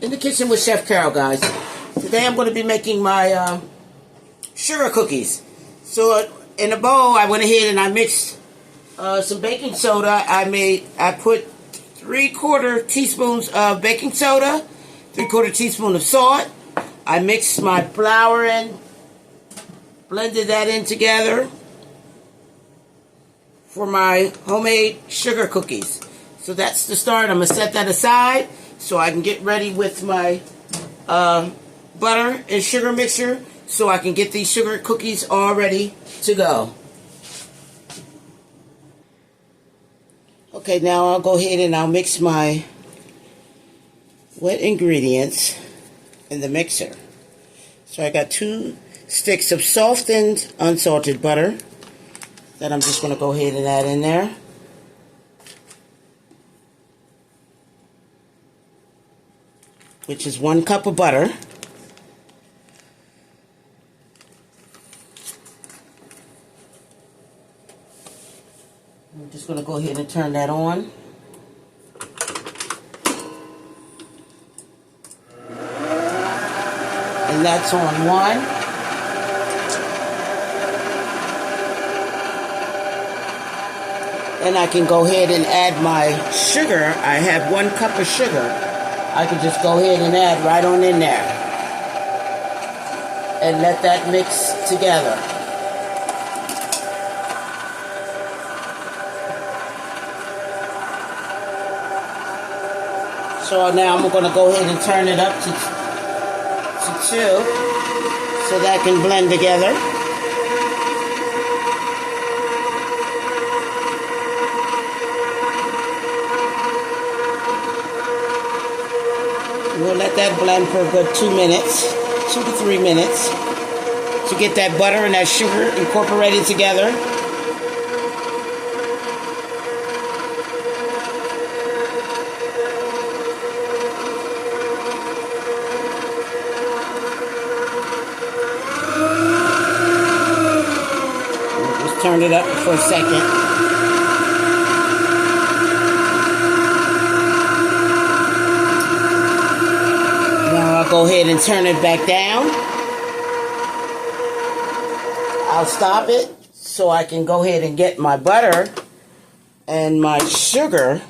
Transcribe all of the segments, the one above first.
In the kitchen with Chef Carol, guys. Today I'm going to be making my sugar cookies. So in a bowl, I went ahead and I mixed some baking soda. I put 3/4 teaspoons of baking soda, 3/4 teaspoon of salt. I mixed my flour in, blended that in together for my homemade sugar cookies. So that's the start. I'm going to set that aside so I can get ready with my butter and sugar mixture so I can get these sugar cookies all ready to go. Okay, now I'll go ahead and I'll mix my wet ingredients in the mixer. So I got 2 sticks of softened unsalted butter that I'm just going to go ahead and add in there. Which is 1 cup of butter. I'm just going to go ahead and turn that on. And that's on 1. And I can go ahead and add my sugar. I have 1 cup of sugar. I can just go ahead and add right on in there. And let that mix together. So now I'm going to go ahead and turn it up to 2 so that can blend together. We'll let that blend for a good 2 minutes, 2 to 3 minutes, to get that butter and that sugar incorporated together. We'll just turn it up for a second. I'll go ahead and turn it back down. I'll stop it so I can go ahead and get my butter and my sugar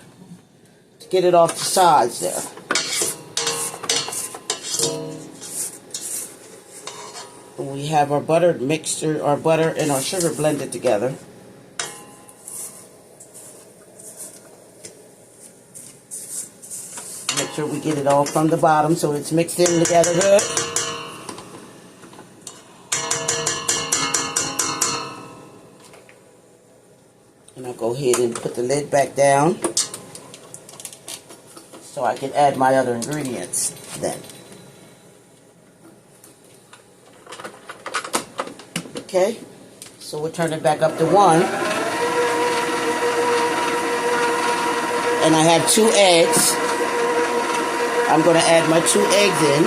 to get it off the sides there. And we have our butter mixture, our butter and our sugar blended together. Make sure we get it all from the bottom so it's mixed in together good. And I'll go ahead and put the lid back down so I can add my other ingredients then. Okay, so we'll turn it back up to 1. And I have 2 eggs. I'm going to add my 2 eggs in.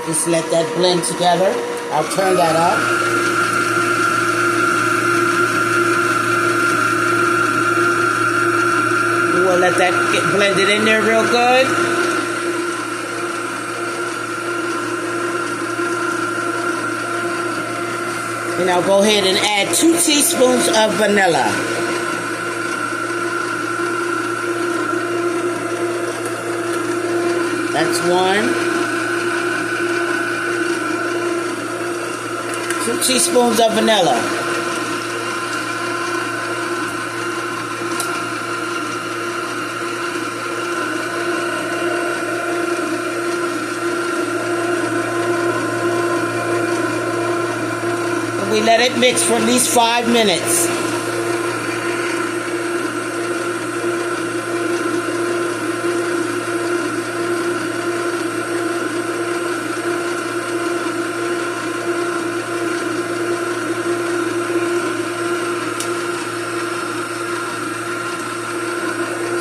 Just let that blend together. I'll turn that up. We'll let that get blended in there real good. And I'll go ahead and add 2 teaspoons of vanilla. That's 1. 2 teaspoons of vanilla. We let it mix for at least 5 minutes.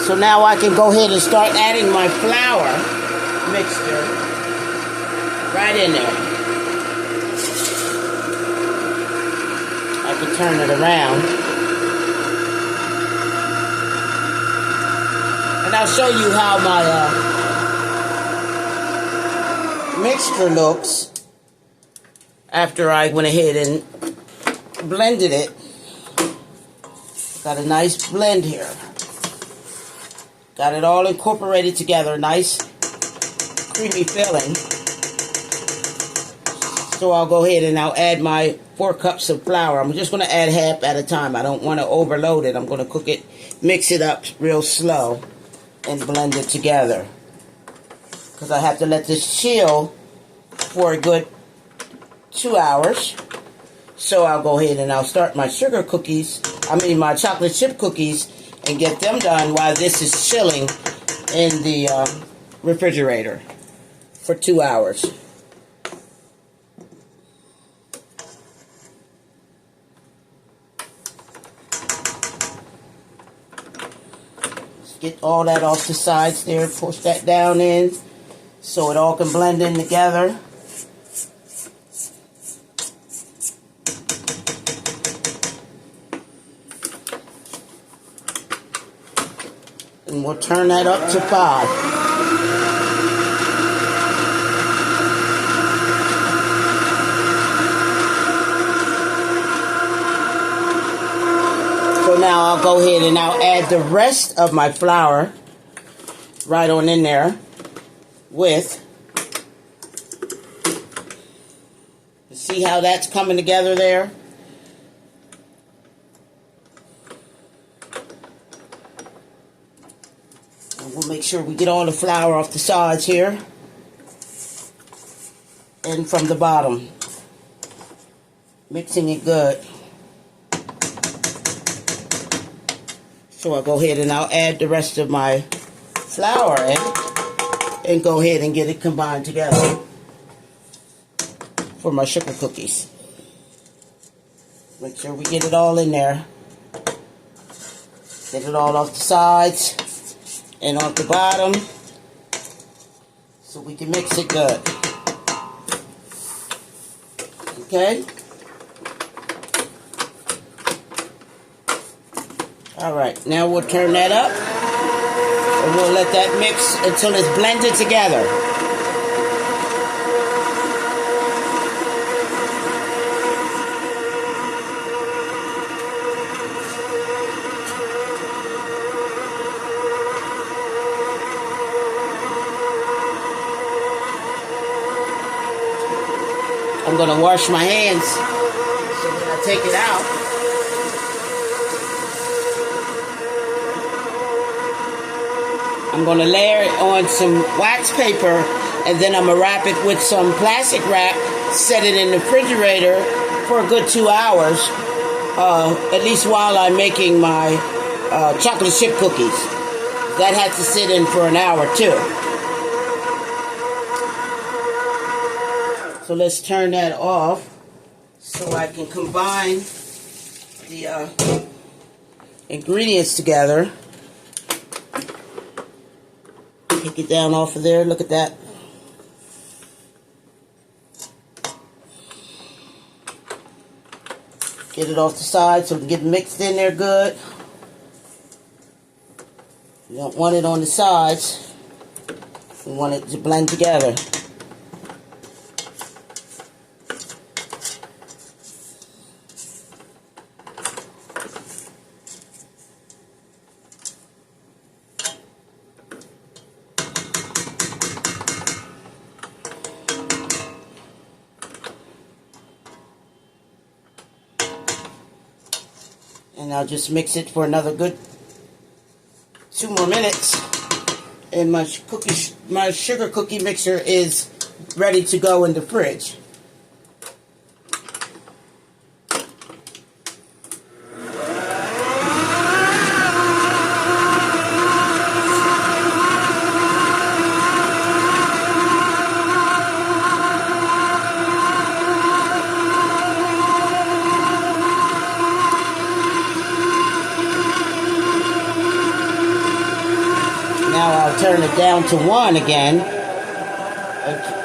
So now I can go ahead and start adding my flour mixture right in there. I can turn it around. And I'll show you how my mixture looks after I went ahead and blended it. Got a nice blend here. Got it all incorporated together, nice creamy filling. So I'll go ahead and I'll add my 4 cups of flour. I'm just going to add half at a time. I don't want to overload it. I'm going to cook it, mix it up real slow and blend it together. Because I have to let this chill for a good 2 hours. So I'll go ahead and I'll start my my chocolate chip cookies and get them done while this is chilling in the refrigerator for 2 hours. Let's get all that off the sides there, push that down in so it all can blend in together. And we'll turn that up to 5. So now I'll go ahead and I'll add the rest of my flour right on in there with. See how that's coming together there? We'll make sure we get all the flour off the sides here and from the bottom. Mixing it good. So I'll go ahead and I'll add the rest of my flour in and go ahead and get it combined together for my sugar cookies. Make sure we get it all in there. Get it all off the sides and on the bottom so we can mix it good. Okay? Alright, now we'll turn that up and we'll let that mix until it's blended together. I'm going to wash my hands so when I take it out. I'm going to layer it on some wax paper and then I'm going to wrap it with some plastic wrap, set it in the refrigerator for a good 2 hours, at least while I'm making my chocolate chip cookies. That has to sit in for an hour too. So let's turn that off so I can combine the ingredients together. Take it down off of there. Look at that. Get it off the side so we can get it mixed in there good. You don't want it on the sides. We want it to blend together. And I'll just mix it for another good 2 more minutes. And my sugar cookie mixer is ready to go in the fridge. now I'll turn it down to 1 again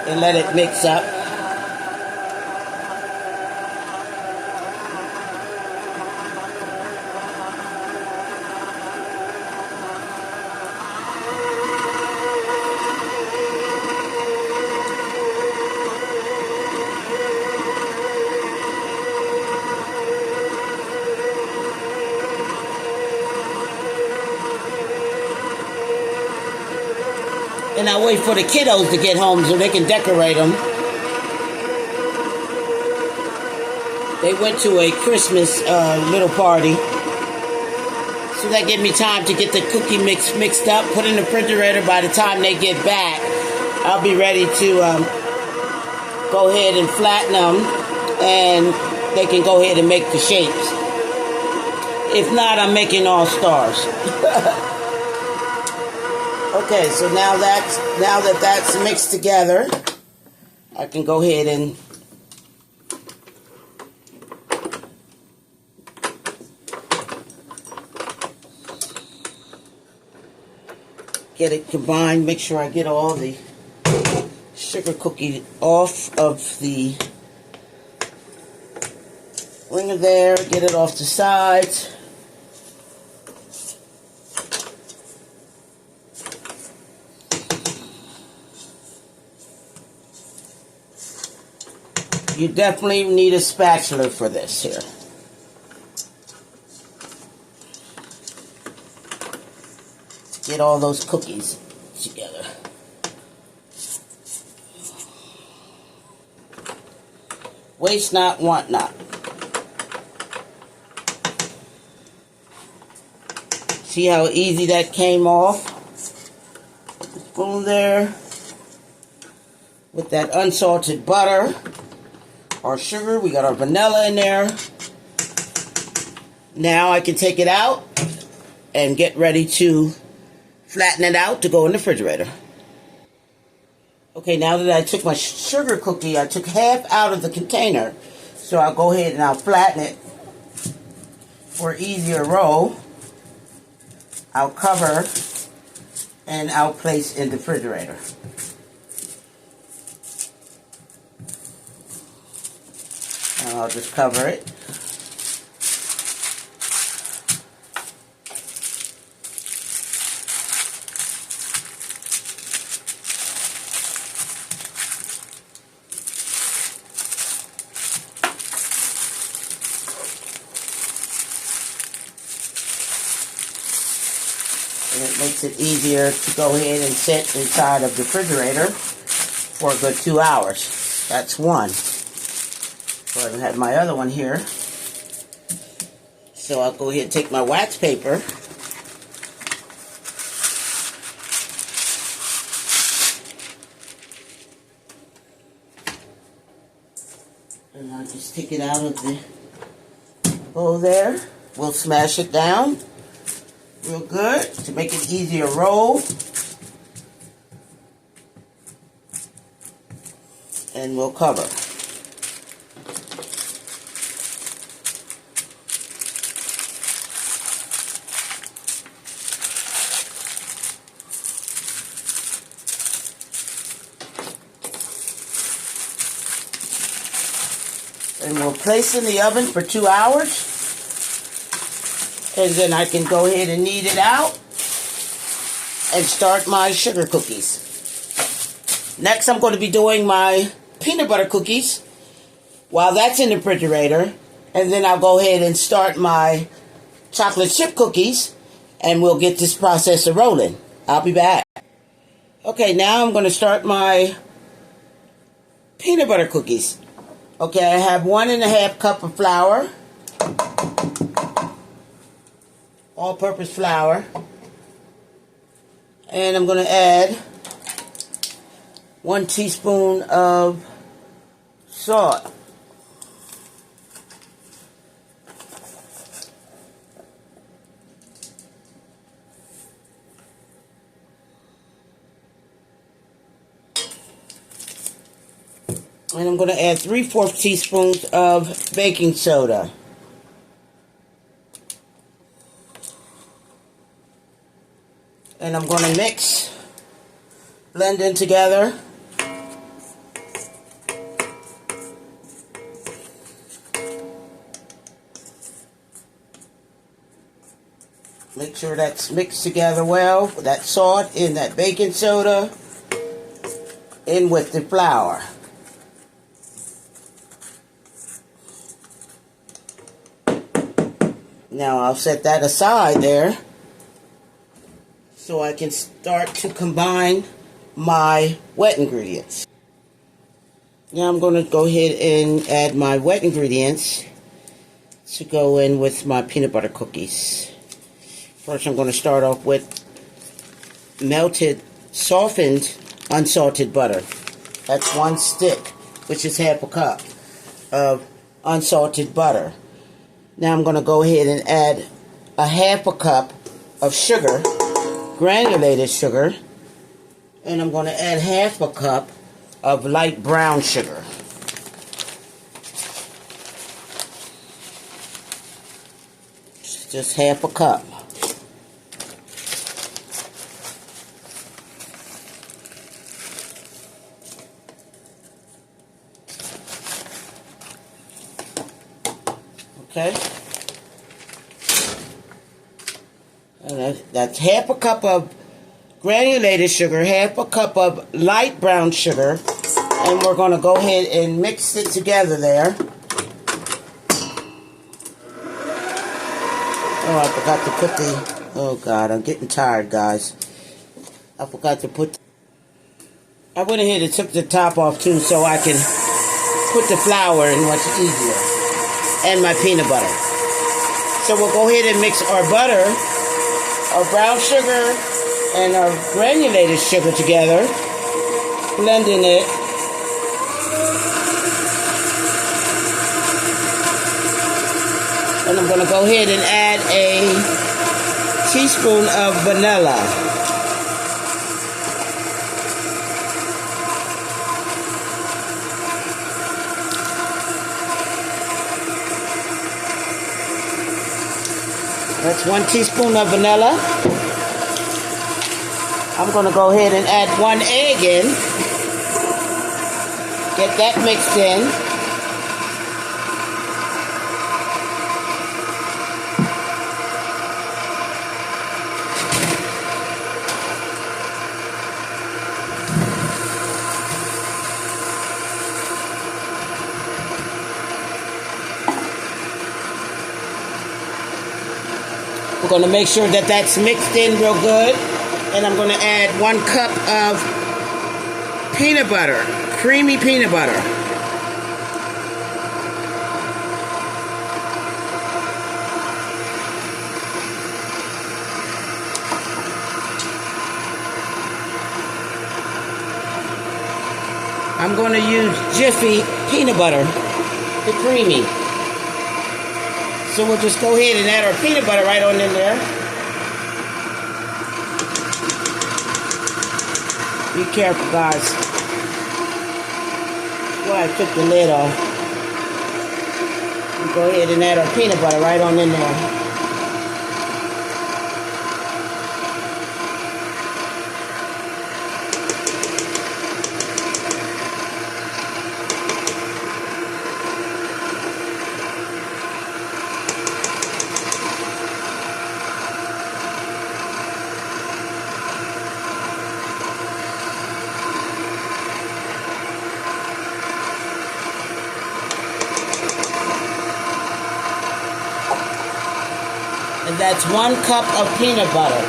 and let it mix up. And I wait for the kiddos to get home so they can decorate them. They went to a Christmas little party. So that gave me time to get the cookie mix mixed up, put in the refrigerator. By the time they get back, I'll be ready to go ahead and flatten them, and they can go ahead and make the shapes. If not, I'm making all stars. Okay, so now that that's mixed together, I can go ahead and get it combined. Make sure I get all the sugar cookie off of the ringer there. Get it off the sides. You definitely need a spatula for this here. To get all those cookies together. Waste not, want not. See how easy that came off? Put the spoon there. With that unsalted butter. Our sugar, we got our vanilla in there. Now I can take it out and get ready to flatten it out to go in the refrigerator. Okay, now that I took my sugar cookie, I took half out of the container. So I'll go ahead and I'll flatten it for easier roll. I'll cover and I'll place in the refrigerator. And I'll just cover it. And it makes it easier to go ahead and set inside of the refrigerator for a good 2 hours. That's one. So I have my other one here. So I'll go ahead and take my wax paper. And I'll just take it out of the bowl there. We'll smash it down real good to make it easier roll. And we'll cover. And we'll place in the oven for 2 hours. And then I can go ahead and knead it out and start my sugar cookies. Next, I'm going to be doing my peanut butter cookies while that's in the refrigerator. And then I'll go ahead and start my chocolate chip cookies, and we'll get this process rolling. I'll be back. Okay, now I'm going to start my peanut butter cookies. Okay, I have 1½ cup of flour, all-purpose flour, and I'm going to add 1 teaspoon of salt. And I'm going to add 3/4 teaspoons of baking soda. And I'm going to mix, blend in together. Make sure that's mixed together well. That salt in that baking soda in with the flour. Now I'll set that aside there so I can start to combine my wet ingredients. Now I'm going to go ahead and add my wet ingredients to go in with my peanut butter cookies. First I'm going to start off with melted, softened, unsalted butter. That's 1 stick, which is half a cup of unsalted butter. Now I'm going to go ahead and add a half a cup of sugar, granulated sugar, and I'm going to add half a cup of light brown sugar. Just half a cup. Okay, and that's half a cup of granulated sugar, half a cup of light brown sugar, and we're going to go ahead and mix it together there. Oh, I forgot to put the, oh God, I'm getting tired, guys. I forgot to put, I went ahead and took the top off too so I can put the flour in much easier. And my peanut butter. So we'll go ahead and mix our butter, our brown sugar, and our granulated sugar together, blending it. And I'm going to go ahead and add a teaspoon of vanilla. That's 1 teaspoon of vanilla. I'm going to go ahead and add 1 egg in. Get that mixed in. We're going to make sure that that's mixed in real good. And I'm going to add 1 cup of peanut butter, creamy peanut butter. I'm going to use Jiffy peanut butter, the creamy. So we'll just go ahead and add our peanut butter right on in there. Be careful, guys. Well, I took the lid off. We'll go ahead and add our peanut butter right on in there. And that's 1 cup of peanut butter.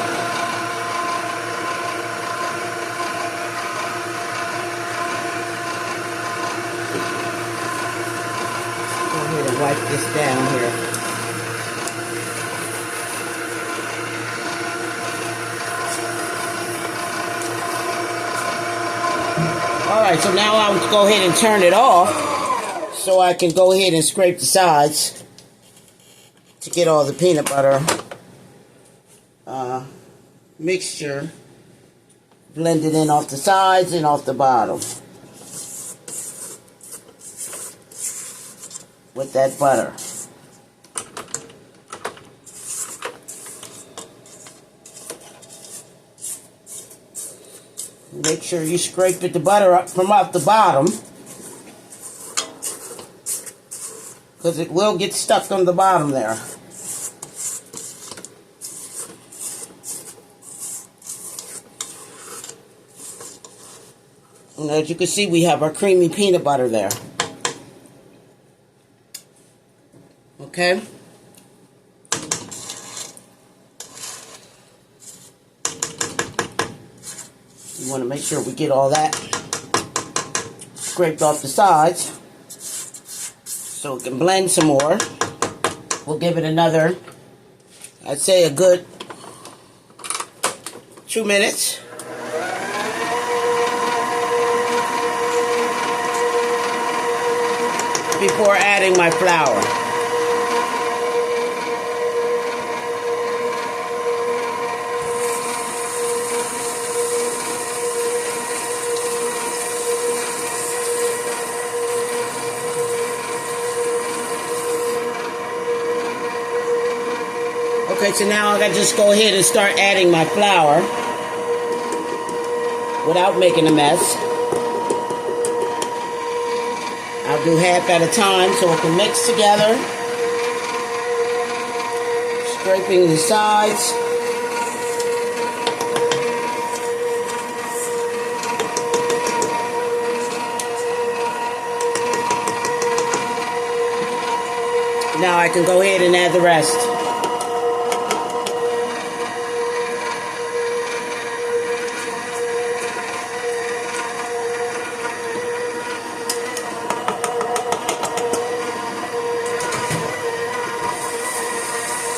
Go ahead and wipe this down here. Alright, so now I'll go ahead and turn it off so I can go ahead and scrape the sides to get all the peanut butter mixture blended in off the sides and off the bottom with that butter. Make sure you scrape the butter up from off the bottom, because it will get stuck on the bottom there. And as you can see, we have our creamy peanut butter there. Okay? You want to make sure we get all that scraped off the sides so it can blend some more. We'll give it another, I'd say a good 2 minutes. Before adding my flour. Okay, so now I gotta just go ahead and start adding my flour without making a mess. I'll do half at a time so it can mix together. Scraping the sides. Now I can go ahead and add the rest.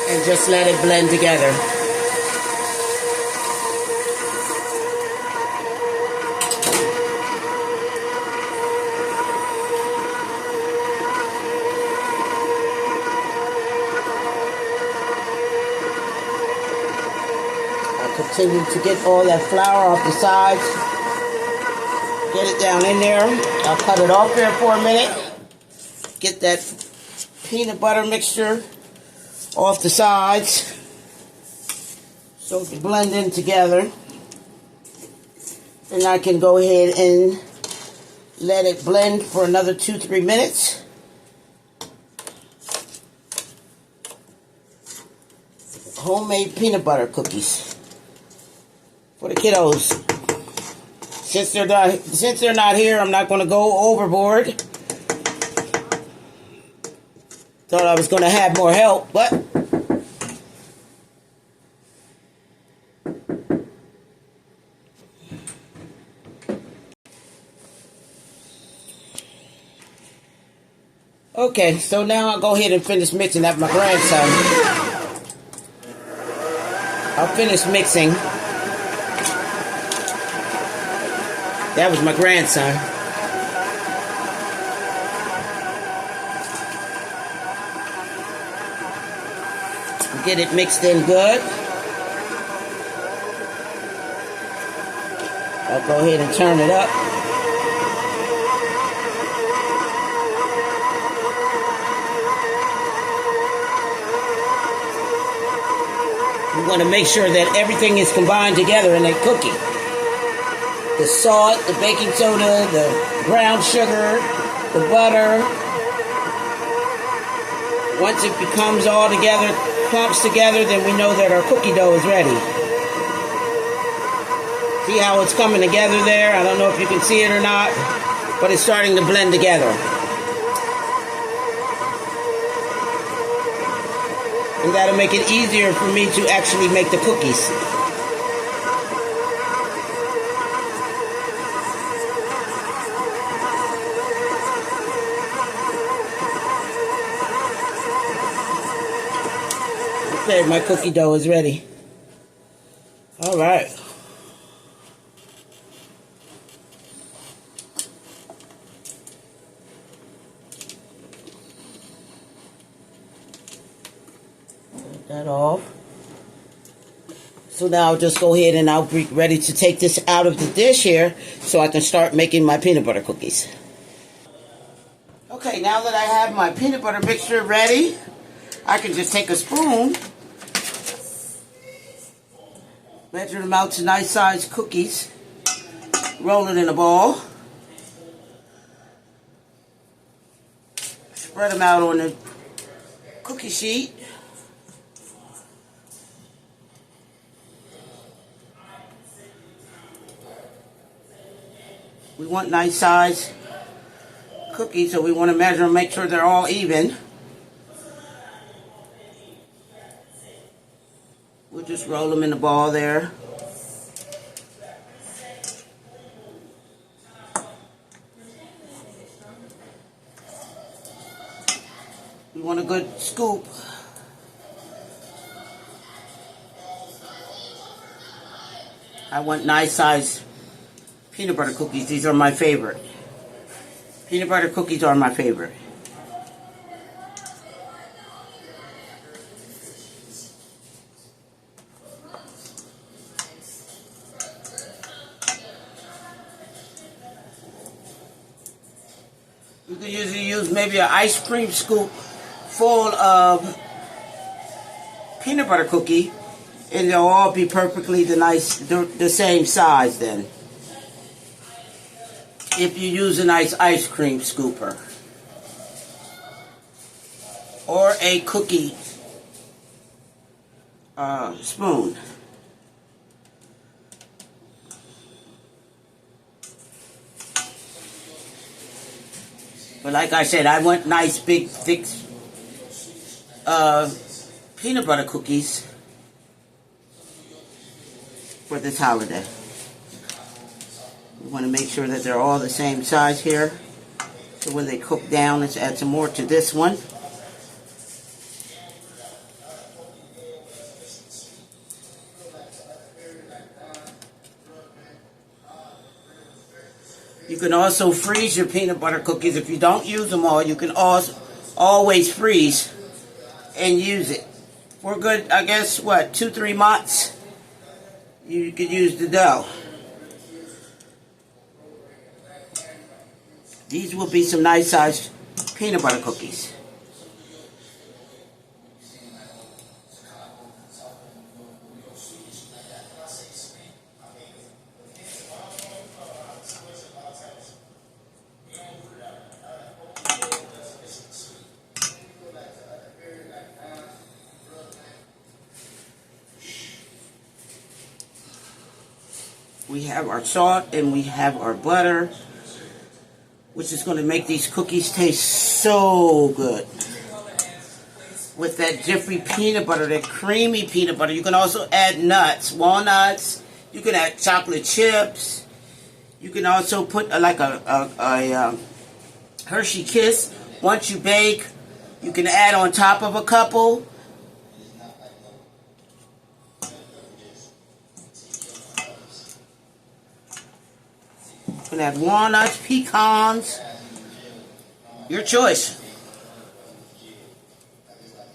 And just let it blend together. I'll continue to get all that flour off the sides. Get it down in there. I'll cut it off there for a minute. Get that peanut butter mixture off the sides so it can blend in together. And I can go ahead and let it blend for another 2-3 minutes. Homemade peanut butter cookies for the kiddos. Since they're not here, I'm not going to go overboard. Thought I was going to have more help, but okay, so now I'll go ahead and finish mixing. That's my grandson. I'll finish mixing. That was my grandson. Get it mixed in good. I'll go ahead and turn it up. You want to make sure that everything is combined together in a cookie. The salt, the baking soda, the brown sugar, the butter. Once it becomes all together, clumps together, then we know that our cookie dough is ready. See how it's coming together there? I don't know if you can see it or not, but it's starting to blend together. And that'll make it easier for me to actually make the cookies. Okay, my cookie dough is ready. All right. Take that off. So now I'll just go ahead and I'll be ready to take this out of the dish here so I can start making my peanut butter cookies. Okay, now that I have my peanut butter mixture ready, I can just take a spoon, measure them out to nice sized cookies, roll it in a ball. Spread them out on the cookie sheet. We want nice size cookies, so we want to measure and make sure they're all even. We'll just roll them in the ball there. We want a good scoop. I want nice size peanut butter cookies. These are my favorite. Peanut butter cookies are my favorite. You can usually use maybe an ice cream scoop full of peanut butter cookie, and they'll all be perfectly the same size then. If you use a nice ice cream scooper or a cookie spoon. But like I said, I want nice, big, thick peanut butter cookies for this holiday. We want to make sure that they're all the same size here. So when they cook down, let's add some more to this one. You can also freeze your peanut butter cookies. If you don't use them all, you can also always freeze and use it. For good, I guess, what, 2-3 months, you could use the dough. These will be some nice sized peanut butter cookies. We have our salt and we have our butter, which is going to make these cookies taste so good. With that Jiffy peanut butter, that creamy peanut butter. You can also add nuts, walnuts. You can add chocolate chips. You can also put like a Hershey Kiss. Once you bake, you can add on top of a couple. You can add walnuts, pecans, your choice.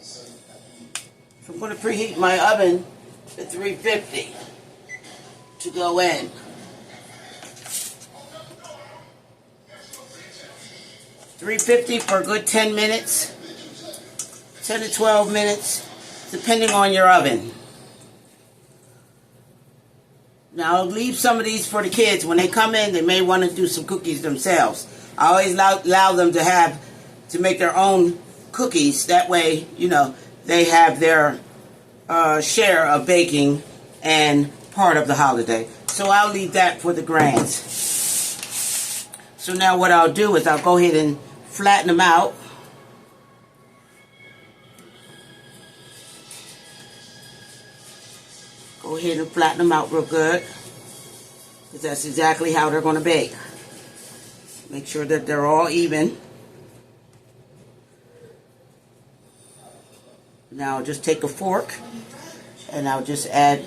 So I'm going to preheat my oven to 350 to go in. 350 for a good 10 minutes, 10 to 12 minutes, depending on your oven. Now, I'll leave some of these for the kids. When they come in, they may want to do some cookies themselves. I always allow them to make their own cookies. That way, you know, they have their share of baking and part of the holiday. So I'll leave that for the grands. So now what I'll do is I'll go ahead and flatten them out. Go ahead and flatten them out real good, because that's exactly how they're going to bake. Make sure that they're all even. Now I'll just take a fork and I'll just add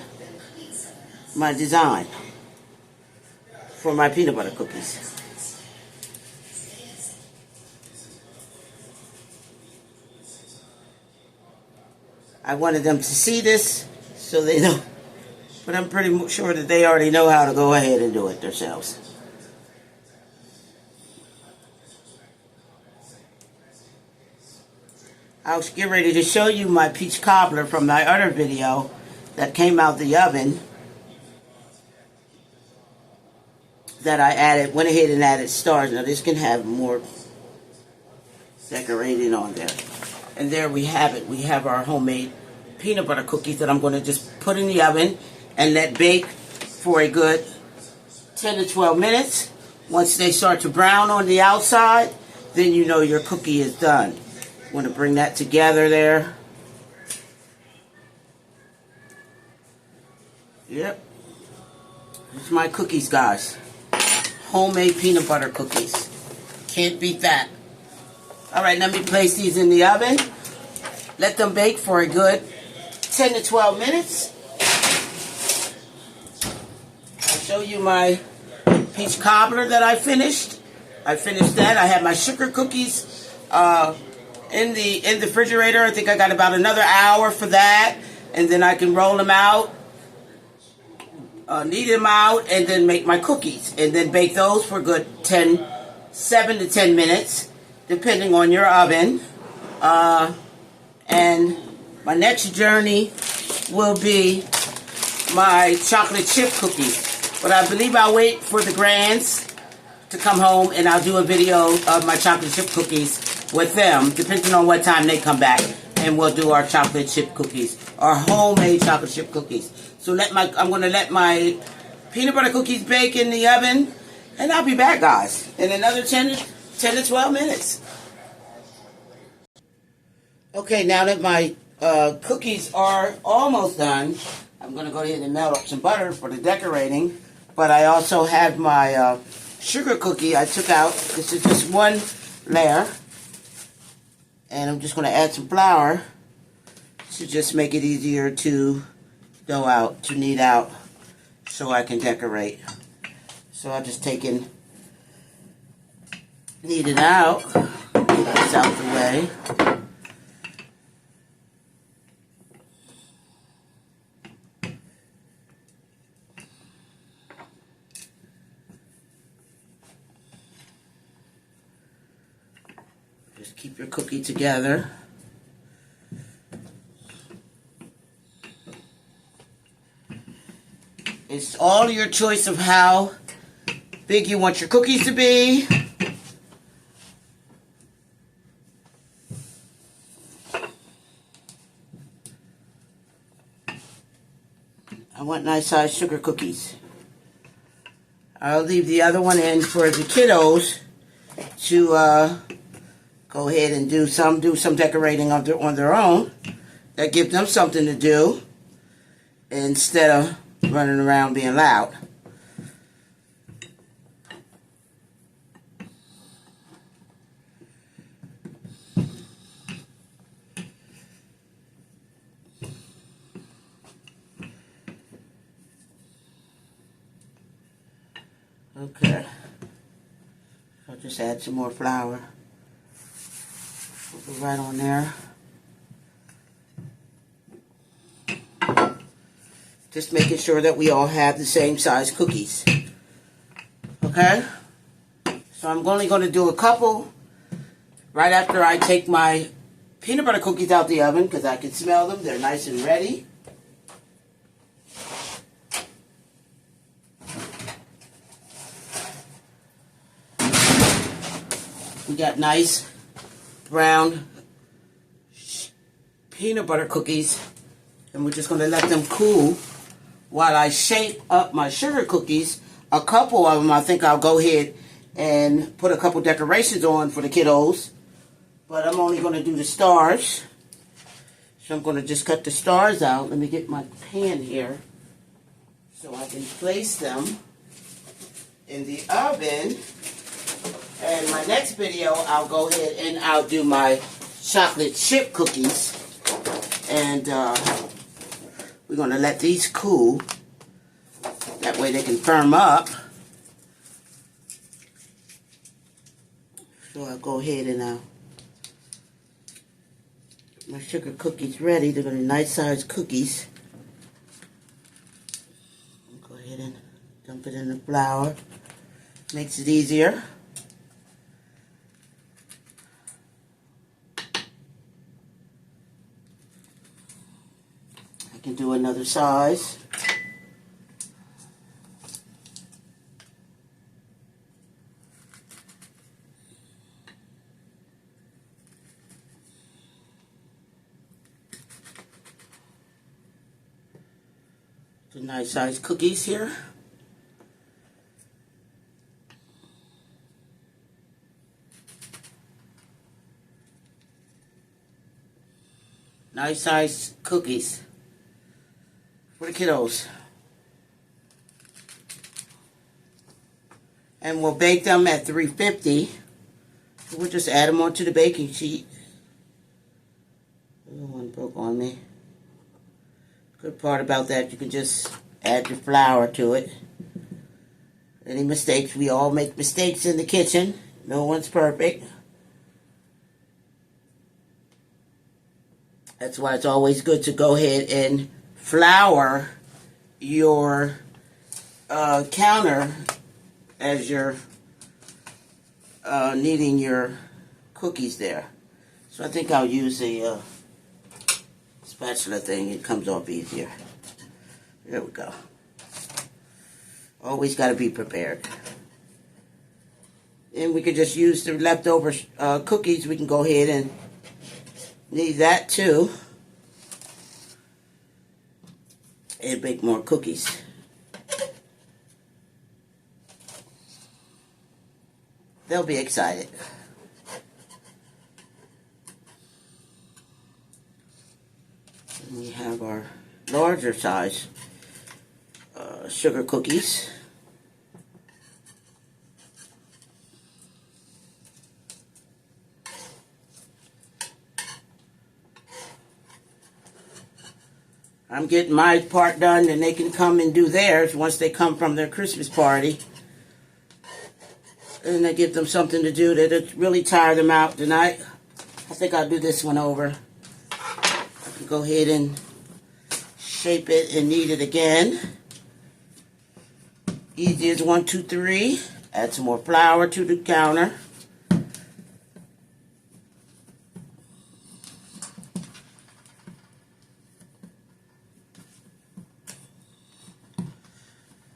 my design for my peanut butter cookies. I wanted them to see this so they know. But I'm pretty sure that they already know how to go ahead and do it themselves. I was getting ready to show you my peach cobbler from my other video that came out the oven. that I went ahead and added stars. Now this can have more decorating on there. And there we have it. We have our homemade peanut butter cookies that I'm going to just put in the oven and let bake for a good 10 to 12 minutes. Once they start to brown on the outside, then you know your cookie is done. You want to bring that together there. Yep. Here's my cookies, guys. Homemade peanut butter cookies. Can't beat that. Alright, let me place these in the oven. Let them bake for a good 10 to 12 minutes. I'll show you my peach cobbler that I finished. I finished that. I had my sugar cookies in the refrigerator. I think I got about another hour for that. And then I can roll them out, knead them out, and then make my cookies. And then bake those for a good 7 to 10 minutes, depending on your oven. And my next journey will be my chocolate chip cookies. But I believe I'll wait for the grands to come home and I'll do a video of my chocolate chip cookies with them, depending on what time they come back. And we'll do our chocolate chip cookies, our homemade chocolate chip cookies. So I'm going to let my peanut butter cookies bake in the oven, and I'll be back, guys, in another 10 to 12 minutes. Okay, now that my cookies are almost done, I'm going to go ahead and melt up some butter for the decorating. But I also have my sugar cookie I took out. This is just one layer. And I'm just going to add some flour to just make it easier to knead out, so I can decorate. So I'll just take and knead it out. Get this out the way. Just keep your cookie together. It's all your choice of how big you want your cookies to be. I want nice sized sugar cookies. I'll leave the other one in for the kiddos to go ahead and do some decorating on their own. That gives them something to do instead of running around being loud. Okay. I'll just add some more flour. Put it right on there. Just making sure that we all have the same size cookies. Okay? So I'm only going to do a couple right after I take my peanut butter cookies out the oven, because I can smell them. They're nice and ready. We got nice brown peanut butter cookies, and we're just going to let them cool while I shape up my sugar cookies. A couple of them, I think I'll go ahead and put a couple decorations on for the kiddos, but I'm only going to do the stars. So I'm going to just cut the stars out. Let me get my pan here so I can place them in the oven. And my next video, I'll go ahead and I'll do my chocolate chip cookies. And we're going to let these cool. That way they can firm up. So I'll go ahead and my sugar cookies ready. They're going to be nice sized cookies. I'll go ahead and dump it in the flour. Makes it easier. I can do another size. The nice sized cookies here. Nice sized cookies for the kiddos. And we'll bake them at 350. We'll just add them onto the baking sheet. Oh, one broke on me. Good part about that, you can just add your flour to it. Any mistakes, we all make mistakes in the kitchen. No one's perfect. That's why it's always good to go ahead and flour your counter as you're kneading your cookies there. So I think I'll use a spatula thing. It comes off easier. There we go. Always got to be prepared. And we could just use the leftover cookies. We can go ahead and knead that too. And bake more cookies. They'll be excited. And we have our larger size sugar cookies. I'm getting my part done, and they can come and do theirs once they come from their Christmas party. And I give them something to do that'll really tire them out tonight. I think I'll do this one over. I can go ahead and shape it and knead it again. Easy as 1, 2, 3. Add some more flour to the counter.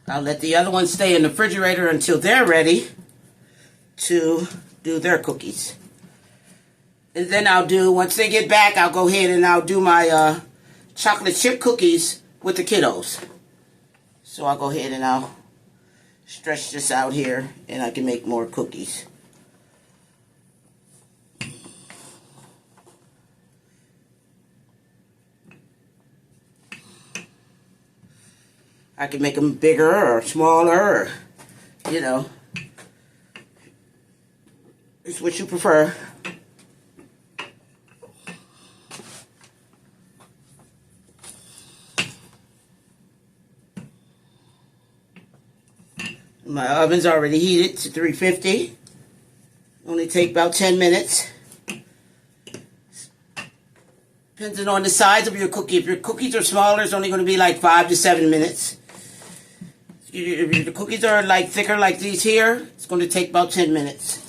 I'll let the other ones stay in the refrigerator until they're ready to do their cookies. And then I'll do, once they get back, I'll go ahead and I'll do my chocolate chip cookies with the kiddos. So I'll go ahead and I'll stretch this out here and I can make more cookies. I can make them bigger or smaller, or, you know, it's what you prefer. My oven's already heated to 350. Only take about 10 minutes. Depending on the size of your cookie. If your cookies are smaller, it's only going to be like 5 to 7 minutes. If the cookies are like thicker like these here, it's going to take about 10 minutes.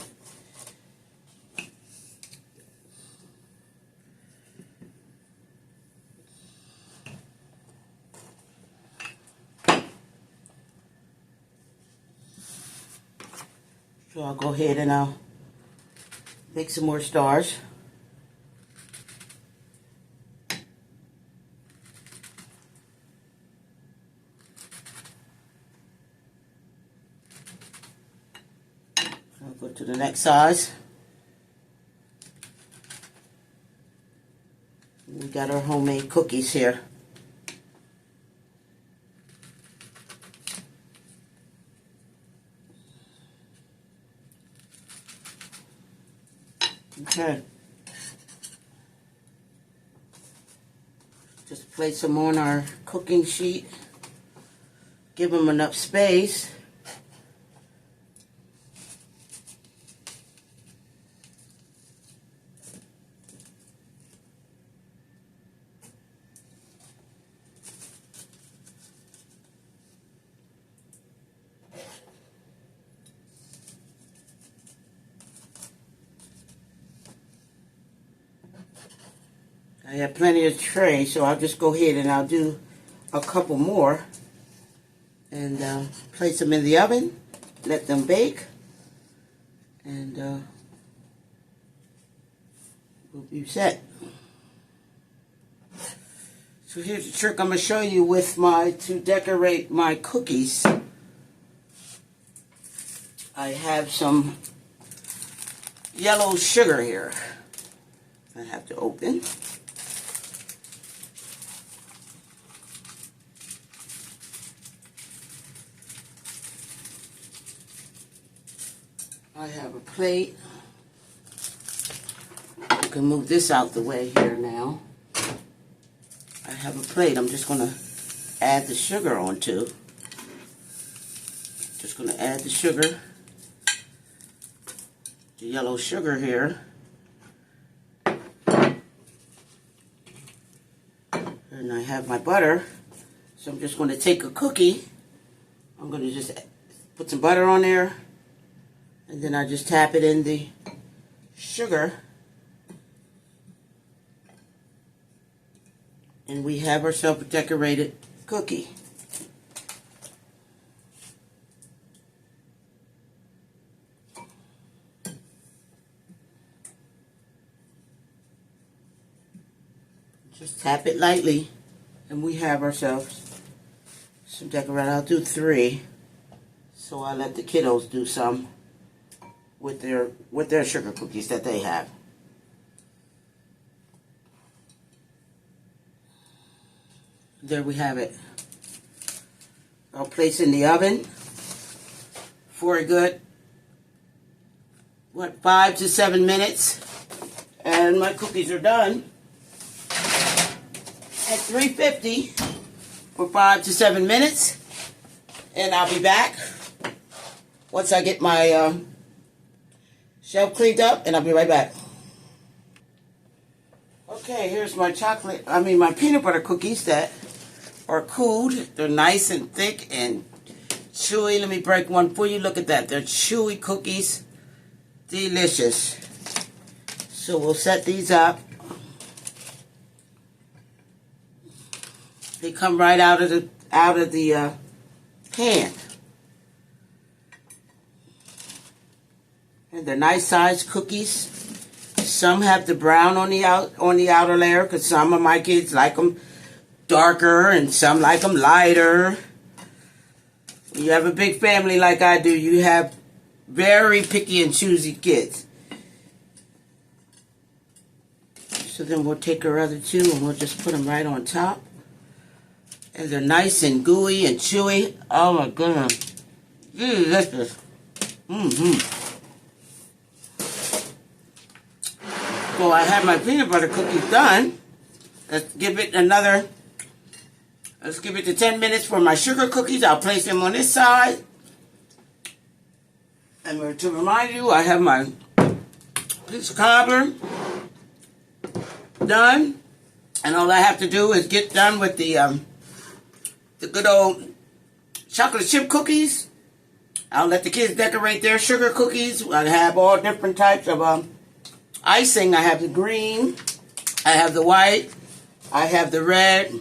So I'll go ahead and I'll make some more stars. I'll go to the next size. We got our homemade cookies here. Okay. Just place them on our cooking sheet. Give them enough space. I have plenty of tray, so I'll just go ahead and I'll do a couple more and place them in the oven, let them bake, and we'll be set. So here's the trick I'm going to show you with to decorate my cookies. I have some yellow sugar here. I have to open. I have a plate. You can move this out the way here now. I have a plate I'm just going to add the sugar onto. Just going to add the sugar, the yellow sugar here. And I have my butter. So I'm just going to take a cookie. I'm going to just put some butter on there. And then I just tap it in the sugar. And we have ourselves a decorated cookie. Just tap it lightly, and we have ourselves some decorated. I'll do 3, so I'll let the kiddos do some with their sugar cookies that they have. There we have it. I'll place in the oven for a good 5 to 7 minutes, and my cookies are done at 350 for 5 to 7 minutes, and I'll be back once I get my shelf cleaned up, and I'll be right back. Okay, here's my my peanut butter cookies that are cooled. They're nice and thick and chewy. Let me break one for you. Look at that. They're chewy cookies. Delicious. So we'll set these up. They come right out of the pan. And they're nice sized cookies. Some have the brown on the outer layer, because some of my kids like them darker and some like them lighter. When you have a big family like I do, you have very picky and choosy kids. So then we'll take our other 2 and we'll just put them right on top. And they're nice and gooey and chewy. Oh my goodness. Delicious. So I have my peanut butter cookies done. Let's give it to 10 minutes for my sugar cookies. I'll place them on this side. And to remind you, I have my peach cobbler done. And all I have to do is get done with the good old chocolate chip cookies. I'll let the kids decorate their sugar cookies. I have all different types of icing. I have the green, I have the white, I have the red,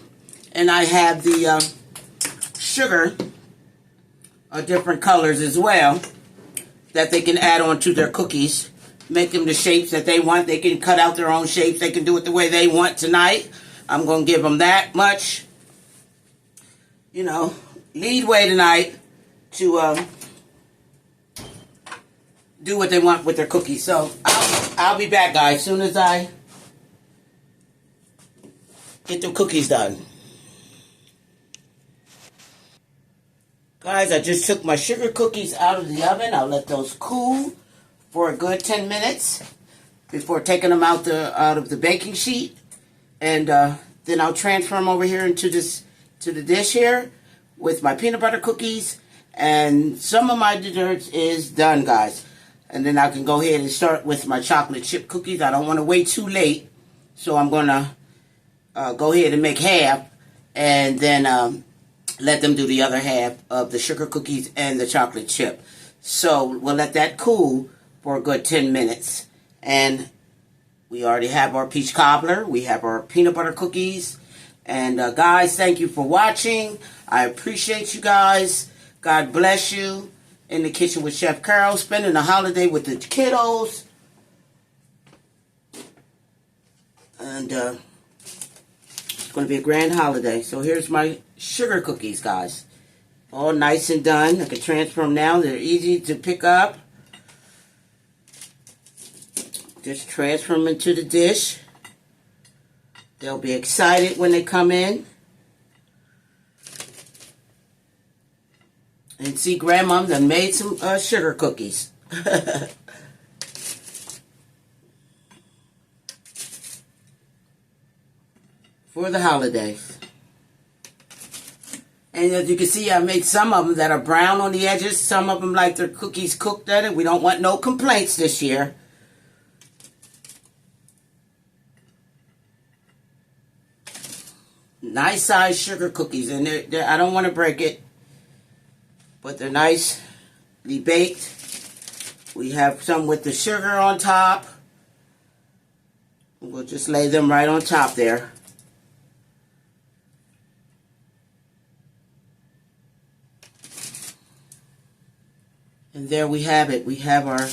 and I have the sugar of different colors as well that they can add on to their cookies. Make them the shapes that they want. They can cut out their own shapes. They can do it the way they want tonight. I'm going to give them that much, leadway tonight to do what they want with their cookies. So I'll be back, guys, as soon as I get the cookies done. Guys, I just took my sugar cookies out of the oven. I'll let those cool for a good 10 minutes before taking them out of the baking sheet. And then I'll transfer them over here to the dish here with my peanut butter cookies. And some of my desserts is done, guys. And then I can go ahead and start with my chocolate chip cookies. I don't want to wait too late. So I'm going to go ahead and make half. And then let them do the other half of the sugar cookies and the chocolate chip. So we'll let that cool for a good 10 minutes. And we already have our peach cobbler. We have our peanut butter cookies. And guys, thank you for watching. I appreciate you guys. God bless you. In the kitchen with Chef Carol, spending the holiday with the kiddos. And going to be a grand holiday. So here's my sugar cookies, guys. All nice and done. I can transfer them now. They're easy to pick up. Just transfer them into the dish. They'll be excited when they come in. And see, Grandma done made some sugar cookies. For the holidays. And as you can see, I made some of them that are brown on the edges. Some of them like their cookies cooked at it. We don't want no complaints this year. Nice size sugar cookies. And I don't want to break it, but they're nicely baked. We have some with the sugar on top. We'll just lay them right on top there. And there we have it. We have our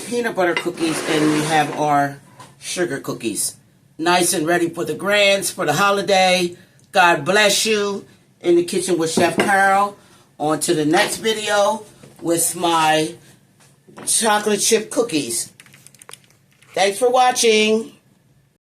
peanut butter cookies and we have our sugar cookies. Nice and ready for the grands, for the holiday. God bless you. In the kitchen with Chef Carol. On to the next video with my chocolate chip cookies. Thanks for watching.